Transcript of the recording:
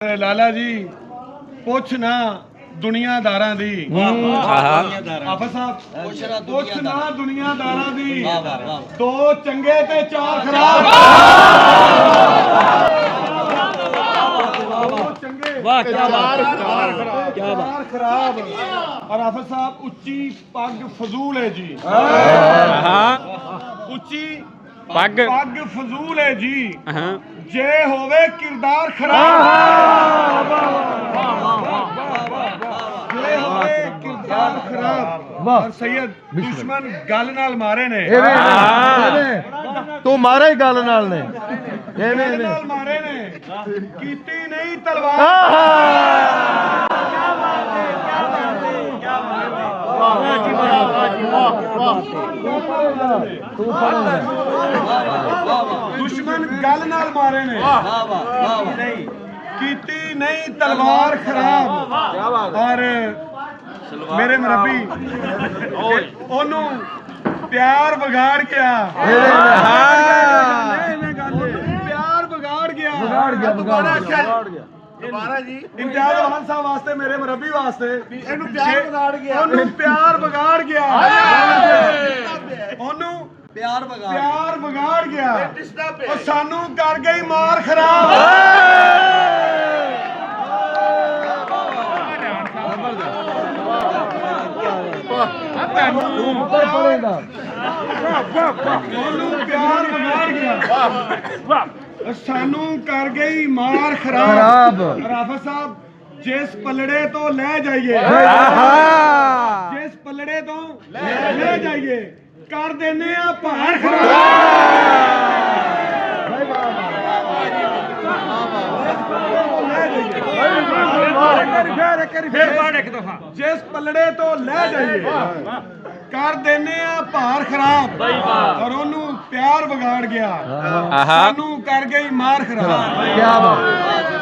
लाला जी पुछ ना दुनियादारां दी आफा साहब पुछ ना दुनियादारां दी दो चंगे ते चार खराब वाह क्या बात चार खराब और आफा साहब उच्ची पग फजूल है जी उच्ची पग पग फजूल है जी जे होवे किरदार खराब जे होवे किरदार खराब और सैयद दुश्मन गल नाल मारे ने तू मारे गल नाल ने गल नाल मारे ने कीती नहीं तलवार दुश्मन गल नाल मारे ने कीती नहीं तलवार खराब और मेरे मरबी ओनू प्यार बिगाड़ गया प्यार बिगाड़ गया इम्तियाज अहमद साहब वास्ते मेरे मरबी वास्ते प्यार बिगाड़ गया ओनू प्यार बिगाड़ गया और सानू कर गई मार खराब प्यार बिगाड़ गया सानू कर गई मार खराब राफा साहब जिस पलड़े तो ले जाइए जिस पलड़े तो ले जाइए कर देने भार खराब जिस पलड़े तो ले जाइए कर देने भार खराब और ओनू प्यार बिगाड़ गया सानू कर गई मार खराब। क्या बात